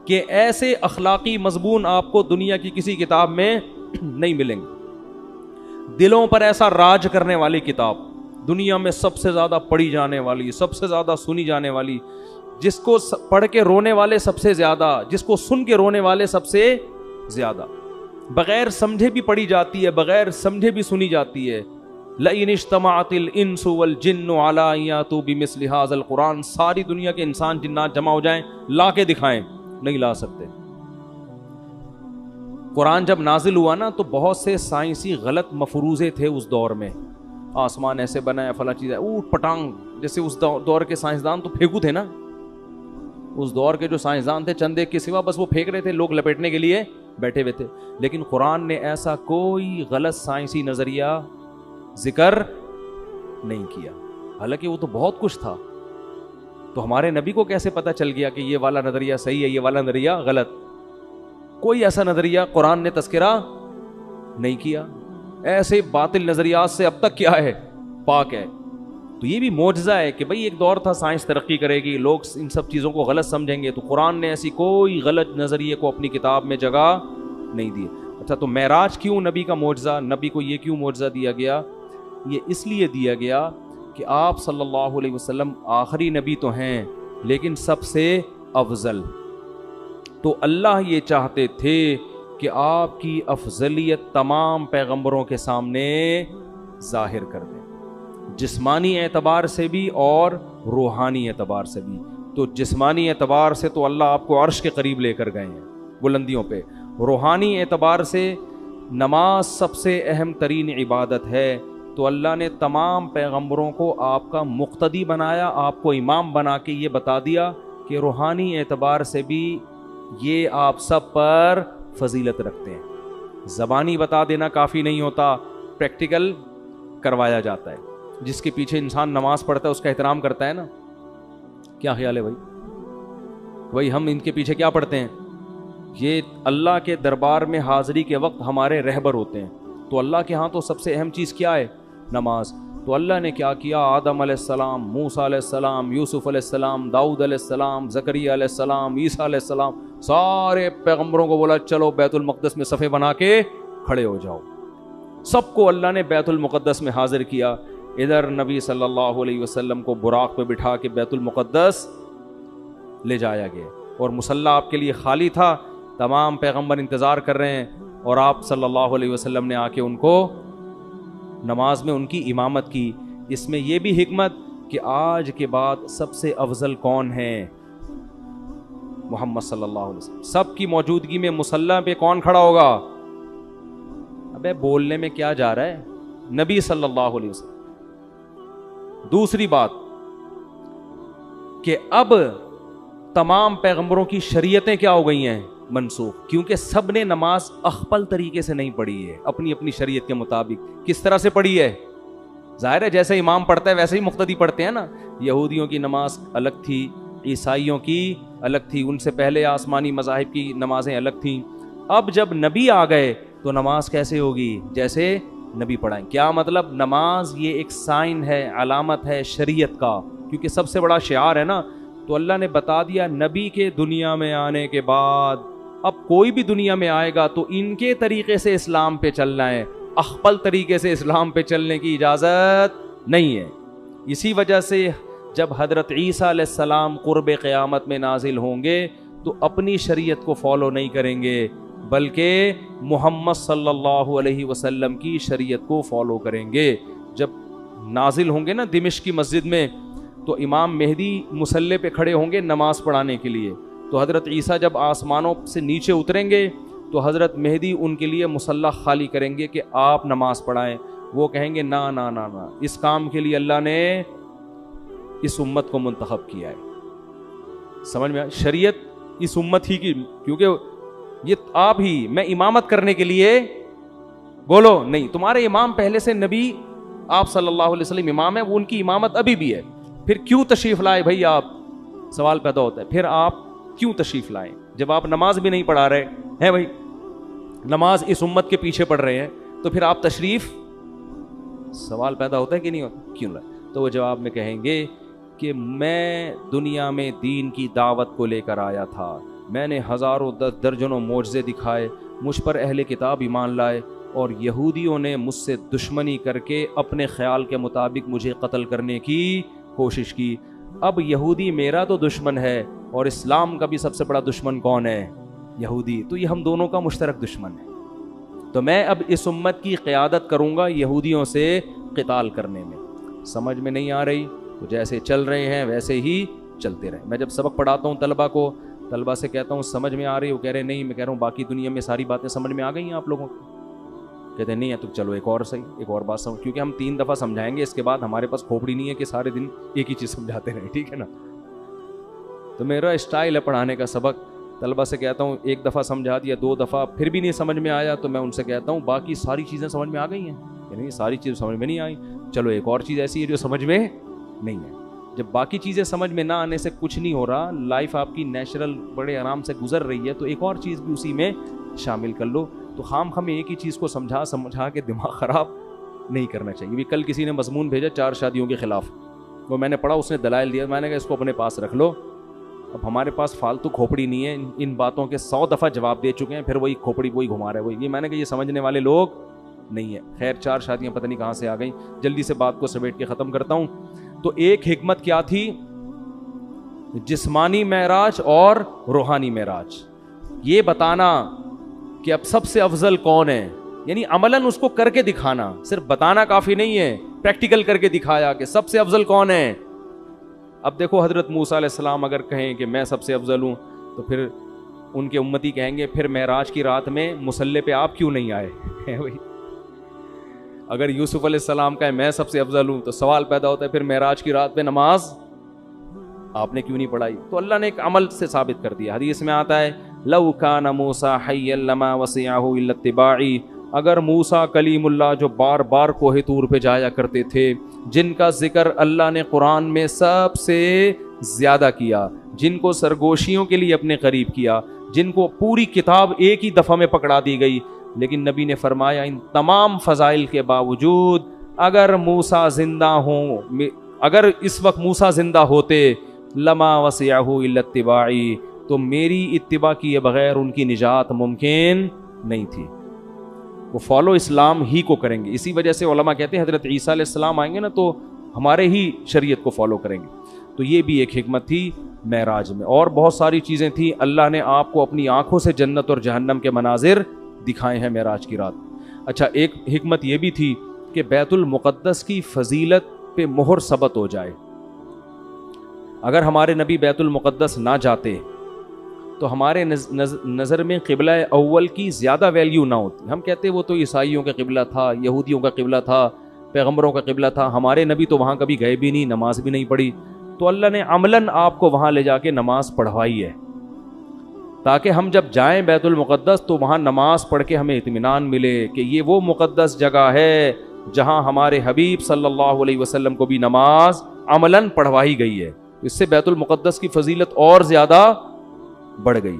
कि ऐसे अखलाकी मजमून आपको दुनिया की किसी किताब में नहीं मिलेंगे। दिलों पर ऐसा राज करने वाली किताब, दुनिया में सबसे ज्यादा पढ़ी जाने वाली, सबसे ज्यादा सुनी जाने वाली, जिसको पढ़ के रोने वाले सबसे ज्यादा, जिसको सुन के रोने वाले सबसे ज्यादा, बगैर समझे भी पढ़ी जाती है, बगैर समझे भी सुनी जाती है। लइन इज्तमाअतिल इंसु वल जिन्नु अला यातू बिमिस्लि हाज़ल कुरान, सारी दुनिया के इंसान जिन्नात जमा हो जाएं, ला के दिखाएं, नहीं ला सकते। कुरान जब नाजिल हुआ ना, तो बहुत से साइंसी गलत मफरूजे थे उस दौर में, आसमान ऐसे बना है, फला चीज़ है, ऊट पटांग, जैसे उस दौर के साइंसदान तो फेंकू थे ना। उस दौर के जो साइंसदान थे, चंदे के सिवा बस वो फेंक रहे थे, लोग लपेटने के लिए बैठे हुए थे। लेकिन कुरान ने ऐसा कोई गलत साइंसी नजरिया जिक्र नहीं किया, हालांकि वो तो बहुत कुछ था। तो हमारे नबी को कैसे पता चल गया कि ये वाला नजरिया सही है, ये वाला नजरिया गलत? कोई ऐसा नजरिया कुरान ने तस्करा नहीं किया। ऐसे बातिल नजरियात से अब तक क्या है, पाक है। तो ये भी मौजज़ा है कि भाई एक दौर था साइंस तरक्की करेगी, लोग इन सब चीज़ों को गलत समझेंगे, तो कुरान ने ऐसी कोई गलत नज़रिए को अपनी किताब में जगह नहीं दी। अच्छा, तो मेराज क्यों नबी का मौजज़ा, नबी को ये क्यों मौजज़ा दिया गया? ये इसलिए दिया गया कि आप सल्लल्लाहु अलैहि वसल्लम आखिरी नबी तो हैं, लेकिन सबसे अफजल। तो अल्लाह ये चाहते थे कि आपकी अफजलियत तमाम पैगंबरों के सामने जाहिर कर दें, जिस्मानी एतबार से भी और रूहानी एतबार से भी। तो जिस्मानी एतबार से तो अल्लाह आपको अर्श के करीब लेकर गए हैं, बुलंदियों पे। रूहानी एतबार से नमाज सबसे अहम तरीन इबादत है, तो अल्लाह ने तमाम पैगंबरों को आपका मुक्तदी बनाया, आपको इमाम बना के ये बता दिया कि रूहानी एतबार से भी ये आप सब पर फजीलत रखते हैं। ज़बानी बता देना काफ़ी नहीं होता, प्रैक्टिकल करवाया जाता है। जिसके पीछे इंसान नमाज पढ़ता है उसका एहतराम करता है ना। क्या ख्याल है भाई? भाई हम इनके पीछे क्या पढ़ते हैं? ये अल्लाह के दरबार में हाजिरी के वक्त हमारे रहबर होते हैं। तो अल्लाह के यहाँ तो सबसे अहम चीज़ क्या है? नमाज। तो अल्लाह ने क्या किया? आदम अलैहिस्सलाम, मूसा अलैहिस्सलाम, यूसुफ अलैहिस्सलाम, दाऊद अलैहिस्सलाम, ज़करिया अलैहिस्सलाम, ईसा अलैहिस्सलाम, सारे पैगंबरों को बोला चलो बैतुल मक़दस में सफ़े बना के खड़े हो जाओ। सबको अल्लाह ने बैतुल मुक़द्दस में हाजिर किया। इधर नबी सल्लल्लाहु अलैहि वसल्लम को बुराक पे बिठा के बैतुल मुक़द्दस ले जाया गया और मुसल्ला आपके लिए खाली था। तमाम पैगंबर इंतज़ार कर रहे हैं और आप सल्लल्लाहु अलैहि वसल्लम ने आके उनको नमाज में उनकी इमामत की। इसमें यह भी हिकमत कि आज के बाद सबसे अफजल कौन है? मोहम्मद सल्लल्लाहु अलैहि वसल्लम। सबकी मौजूदगी में मुसल्ला पे कौन खड़ा होगा? अबे बोलने में क्या जा रहा है? नबी सल्लल्लाहु अलैहि वसल्लम। दूसरी बात कि अब तमाम पैगंबरों की शरीयतें क्या हो गई हैं? मनसूख। क्योंकि सब ने नमाज अख्पल तरीके से नहीं पढ़ी है, अपनी अपनी शरीयत के मुताबिक। किस तरह से पढ़ी है? जाहिर है जैसे इमाम पढ़ता है वैसे ही मुक्तदी पढ़ते हैं ना। यहूदियों की नमाज अलग थी, ईसाइयों की अलग थी, उनसे पहले आसमानी मज़ाहिब की नमाजें अलग थीं। अब जब नबी आ गए तो नमाज कैसे होगी? जैसे नबी पढ़ाएं। क्या मतलब? नमाज ये एक साइन है, अलामत है शरीयत का, क्योंकि सबसे बड़ा शिआर है ना। तो अल्लाह ने बता दिया नबी के दुनिया में आने के बाद अब कोई भी दुनिया में आएगा तो इनके तरीके से इस्लाम पे चलना है, अख्पल तरीके से इस्लाम पे चलने की इजाज़त नहीं है। इसी वजह से जब हज़रत ईसा अलैहिस्सलाम क़ुर्ब क़यामत में नाजिल होंगे तो अपनी शरीयत को फॉलो नहीं करेंगे, बल्कि मोहम्मद सल्लल्लाहु अलैहि वसल्लम की शरीयत को फॉलो करेंगे। जब नाजिल होंगे ना दिमिश्क की मस्जिद में, तो इमाम मेहदी मुसल्ले पे खड़े होंगे नमाज पढ़ाने के लिए। तो हज़रत ईसा जब आसमानों से नीचे उतरेंगे तो हज़रत मेहदी उनके लिए मुसल्ला खाली करेंगे कि आप नमाज पढ़ाएं। वो कहेंगे ना ना ना ना, इस काम के लिए अल्लाह ने इस उम्मत को मुंतखब किया है। समझ में आया? शरीयत इस उम्मत ही की, क्योंकि ये आप ही, मैं इमामत करने के लिए बोलो नहीं, तुम्हारे इमाम पहले से नबी आप सल्लल्लाहु अलैहि वसल्लम इमाम है, वो उनकी इमामत अभी भी है। फिर क्यों तशरीफ लाए भाई आप? सवाल पैदा होता है, फिर आप क्यों तशरीफ लाए जब आप नमाज भी नहीं पढ़ा रहे हैं? भाई नमाज इस उम्मत के पीछे पढ़ रहे हैं तो फिर आप तशरीफ, सवाल पैदा होता है कि नहीं होता, क्यों लाए? तो वो जवाब में कहेंगे कि मैं दुनिया में दीन की दावत को लेकर आया था, मैंने हज़ारों दर्जनों मोजज़े दिखाए, मुझ पर अहले किताब ईमान लाए और यहूदियों ने मुझसे दुश्मनी करके अपने ख्याल के मुताबिक मुझे कत्ल करने की कोशिश की। अब यहूदी मेरा तो दुश्मन है और इस्लाम का भी सबसे बड़ा दुश्मन कौन है? यहूदी। तो ये हम दोनों का मुश्तरक दुश्मन है। तो मैं अब इस उम्मत की क़यादत करूँगा यहूदियों से क़िताल करने में। समझ में नहीं आ रही तो जैसे चल रहे हैं वैसे ही चलते रहे। मैं जब सबक पढ़ाता हूँ तलबा को, तलबा से कहता हूँ समझ में आ रही? वो कह रहे नहीं। मैं कह रहा हूँ बाकी दुनिया में सारी बातें समझ में आ गई हैं आप लोगों को? कहते नहीं है। तो चलो एक और सही, एक और बात समझ, क्योंकि हम 3 दफ़ा समझाएंगे, इसके बाद हमारे पास खोपड़ी नहीं है कि सारे दिन एक ही चीज़ समझाते रहें, ठीक है ना। तो मेरा स्टाइल है पढ़ाने का। सबक तलबा से कहता हूँ 1 दफ़ा समझा दिया, 2 दफ़ा फिर भी नहीं समझ में आया, तो मैं उनसे कहता हूँ बाकी सारी चीज़ें समझ में आ गई हैं? यानी सारी चीज़ समझ में नहीं आई, चलो एक और चीज़ ऐसी है जो समझ में नहीं है। जब बाकी चीज़ें समझ में ना आने से कुछ नहीं हो रहा, लाइफ आपकी नेचुरल बड़े आराम से गुजर रही है, तो एक और चीज़ भी उसी में शामिल कर लो। तो खाम एक ही चीज़ को समझा के दिमाग ख़राब नहीं करना चाहिए। भी कल किसी ने मजमून भेजा 4 शादियों के ख़िलाफ़, वो मैंने पढ़ा, उसने दलाइल दिया, मैंने कहा इसको अपने पास रख लो। अब हमारे पास फालतू खोपड़ी नहीं है, इन बातों के 100 दफ़ा जवाब दे चुके हैं, फिर वही खोपड़ी वही घुमा रहे वही। ये मैंने कहा ये समझने वाले लोग नहीं है। खैर 4 शादियाँ पता नहीं कहाँ से आ गई। जल्दी से बात को समेट के ख़त्म करता हूँ। तो एक हिकमत क्या थी? जिस्मानी महराज और रूहानी महराज, ये बताना कि अब सबसे अफजल कौन है, यानी अमलन उसको करके दिखाना, सिर्फ बताना काफ़ी नहीं है, प्रैक्टिकल करके दिखाया कि सबसे अफजल कौन है। अब देखो हजरत मूसा अलैहिस्सलाम अगर कहें कि मैं सबसे अफजल हूँ, तो फिर उनके उम्मती कहेंगे फिर महराज की रात में मुसल्ले पे आप क्यों नहीं आए? भाई अगर यूसुफ अलैहिस्सलाम का मैं सबसे अफजल हूँ, तो सवाल पैदा होता है फिर महराज की रात पे नमाज आपने क्यों नहीं पढ़ाई? तो अल्लाह ने एक अमल से साबित कर दिया। हदीस में आता है लौ कान मूसा हय्यन लमा वसिअहु इल्ला इत्तिबाई, अगर मूसा कलीमुल्लाह जो बार बार कोहे तूर पे जाया करते थे, जिनका जिक्र अल्लाह ने कुरान में सबसे ज़्यादा किया, जिनको सरगोशियों के लिए अपने करीब किया, जिनको पूरी किताब एक ही दफ़ा में पकड़ा दी गई, लेकिन नबी ने फरमाया इन तमाम फ़ज़ाइल के बावजूद अगर मूसा ज़िंदा हों, अगर इस वक्त मूसा ज़िंदा होते, लमा वसिअहु इल्ला इत्तिबाई, तो मेरी इत्तिबा किए बगैर उनकी निजात मुमकिन नहीं थी। वो फॉलो इस्लाम ही को करेंगे। इसी वजह से उलमा कहते हैं हज़रत ईसा अलैहिस्सलाम आएंगे ना, तो हमारे ही शरीयत को फॉलो करेंगे। तो ये भी एक हिकमत थी महराज में। और बहुत सारी चीज़ें थी। अल्लाह ने आपको अपनी आंखों से जन्नत और जहन्नम के मनाजिर दिखाए हैं महराज की रात। अच्छा, एक हिकमत ये भी थी कि बैतुल मुक़द्दस की फजीलत पे मोहर सबत हो जाए। अगर हमारे नबी बैतुल मुक़द्दस ना जाते तो हमारे नज़र में क़िबला अव्वल की ज़्यादा वैल्यू ना होती। हम कहते वो तो ईसाइयों का क़िबला था, यहूदियों का क़िबला था, पैगम्बरों का क़िबला था, हमारे नबी तो वहाँ कभी गए भी नहीं, नमाज भी नहीं पढ़ी। तो अल्लाह ने अमलन आपको वहाँ ले जाके नमाज पढ़वाई है, ताकि हम जब जाएं बैतुल मुक़द्दस तो वहाँ नमाज पढ़ के हमें इत्मीनान मिले कि ये वो मुक़द्दस जगह है जहाँ हमारे हबीब सल्लल्लाहु अलैहि वसल्लम को भी नमाज अमलन पढ़वाई गई है। इससे बैतुल मुक़द्दस की फजीलत और ज़्यादा बढ़ गई।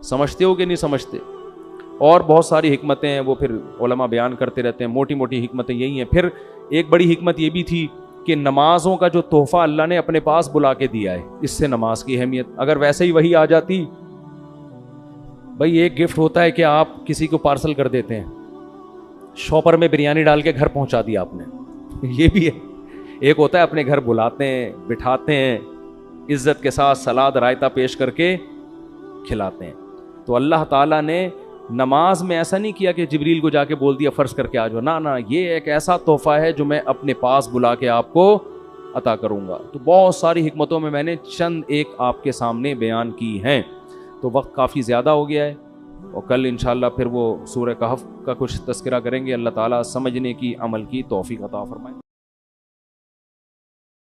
समझते हो कि नहीं समझते? और बहुत सारी हिकमतें हैं, वो फिर उलमा बयान करते रहते हैं। मोटी मोटी हिकमतें यही हैं। फिर एक बड़ी हिकमत ये भी थी कि नमाजों का जो तोहफा अल्लाह ने अपने पास बुला के दिया है, इससे नमाज की अहमियत, अगर वैसे ही वही आ जाती, भाई एक गिफ्ट होता है कि आप किसी को पार्सल कर देते हैं, शॉपर में बिरयानी डाल के घर पहुंचा दिया आपने, ये भी है। एक होता है अपने घर बुलाते हैं, बिठाते हैं, इज्जत के साथ सलाद रायता पेश करके खिलाते हैं। तो अल्लाह ताला ने नमाज में ऐसा नहीं किया कि जिब्रील को जाके बोल दिया फ़र्ज करके आ जाओ, ना ना, ये एक ऐसा तोहफ़ा है जो मैं अपने पास बुला के आपको अता करूँगा। तो बहुत सारी हिकमतों में मैंने चंद एक आपके सामने बयान की हैं। तो वक्त काफ़ी ज़्यादा हो गया है और कल इंशाअल्लाह फिर वो सूरह कहफ का कुछ तज़किरा करेंगे। अल्लाह ताला समझने की, अमल की तौफीक अता फरमाए।